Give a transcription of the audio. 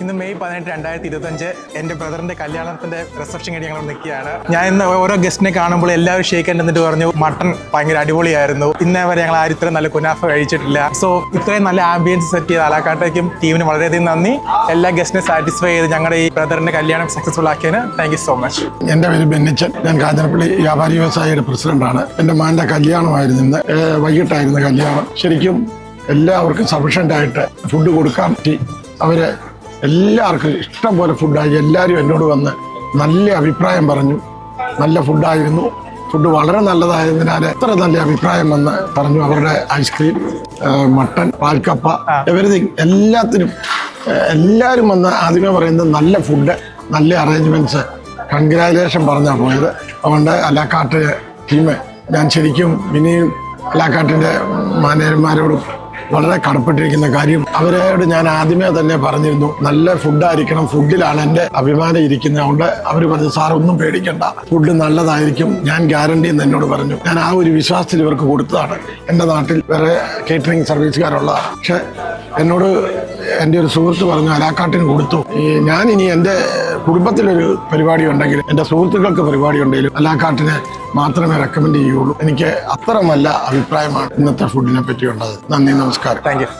ഇന്ന് മെയ് 18, 2025 എൻ്റെ ബ്രദറിൻ്റെ കല്യാണത്തിൻ്റെ റിസപ്ഷൻ കഴിഞ്ഞ് ഞങ്ങൾ നിൽക്കുകയാണ്. ഞാൻ ഇന്ന് ഓരോ ഗസ്റ്റിനെ കാണുമ്പോൾ എല്ലാവരും ഷേക്ക് ഹാൻഡ് എന്നിട്ട് പറഞ്ഞു മട്ടൺ ഭയങ്കര അടിപൊളിയായിരുന്നു. ഇന്നേ വരെ ഞങ്ങൾ ആരും ഇത്രയും നല്ല കുനാഫ കഴിച്ചിട്ടില്ല. സോ ഇത്രയും നല്ല ആംബിയൻസ് സെറ്റ് ചെയ്ത് അലാക്കാട്ടേക്കും ടീമിന് വളരെയധികം നന്ദി. എല്ലാ ഗസ്റ്റിനെ സാറ്റിസ്ഫൈ ചെയ്ത് ഞങ്ങളുടെ ഈ ബ്രദറിൻ്റെ കല്യാണം സക്സസ്ഫുൾ ആക്കിയതിന് താങ്ക് യു സോ മച്ച്. എൻ്റെ പേര് ബെന്നിച്ചൻ. ഞാൻ കാഞ്ഞിരപ്പള്ളി വ്യാപാരി വ്യവസായിയുടെ പ്രസിഡന്റാണ്. എൻ്റെ മാൻ്റെ കല്യാണമായിരുന്നു ഇന്ന്. വൈകിട്ടായിരുന്നു കല്യാണം. ശരിക്കും എല്ലാവർക്കും സഫീഷ്യൻ്റ് ആയിട്ട് ഫുഡ് കൊടുക്കാൻ പറ്റി. അവരെ എല്ലാവർക്കും ഇഷ്ടം പോലെ ഫുഡായി. എല്ലാവരും എന്നോട് വന്ന് നല്ല അഭിപ്രായം പറഞ്ഞു. നല്ല ഫുഡായിരുന്നു. ഫുഡ് വളരെ നല്ലതായതിനാൽ എത്ര നല്ല അഭിപ്രായം വന്ന് പറഞ്ഞു. അവരുടെ ഐസ്ക്രീം, മട്ടൺ, പാൽക്കപ്പ, എവരിതിങ് എല്ലാത്തിനും എല്ലാവരും വന്ന് ആദ്യമേ പറയുന്നത് നല്ല ഫുഡ്, നല്ല അറേഞ്ച്മെൻറ്റ്സ്, കൺഗ്രാജുലേഷൻ പറഞ്ഞാണ് പോയത്. അതുകൊണ്ട് അലാക്കാട്ട് ടീം ഞാൻ ശരിക്കും ഇനിയും അലാക്കാട്ടിൻ്റെ മാനേജർമാരോടും വളരെ കടപ്പെട്ടിരിക്കുന്ന കാര്യം. അവരോട് ഞാൻ ആദ്യമേ തന്നെ പറഞ്ഞിരുന്നു നല്ല ഫുഡായിരിക്കണം, ഫുഡിലാണ് എൻ്റെ അഭിമാനം ഇരിക്കുന്നത്. അതുകൊണ്ട് അവർ പറഞ്ഞു സാർ ഒന്നും പേടിക്കണ്ട, ഫുഡ് നല്ലതായിരിക്കും, ഞാൻ ഗ്യാരണ്ടി എന്ന് എന്നോട് പറഞ്ഞു. ഞാൻ ആ ഒരു വിശ്വാസത്തിൽ ഇവർക്ക് കൊടുത്തതാണ്. എൻ്റെ നാട്ടിൽ വേറെ കേറ്ററിംഗ് സർവീസുകാരുള്ളതാണ്. പക്ഷെ എന്നോട് എൻ്റെ ഒരു സുഹൃത്ത് പറഞ്ഞു അലാക്കാട്ടിന് കൊടുത്തു. ഞാൻ ഇനി എൻ്റെ കുടുംബത്തിലൊരു പരിപാടി ഉണ്ടെങ്കിലും എൻ്റെ സുഹൃത്തുക്കൾക്ക് പരിപാടി ഉണ്ടെങ്കിലും അലാക്കാട്ടിനെ മാത്രമേ റെക്കമെൻഡ് ചെയ്യുള്ളൂ. എനിക്ക് അത്ര നല്ല അഭിപ്രായമാണ് ഇന്നത്തെ ഫുഡിനെ പറ്റിയുള്ളത്. നന്ദി, നമസ്കാരം. Thank you.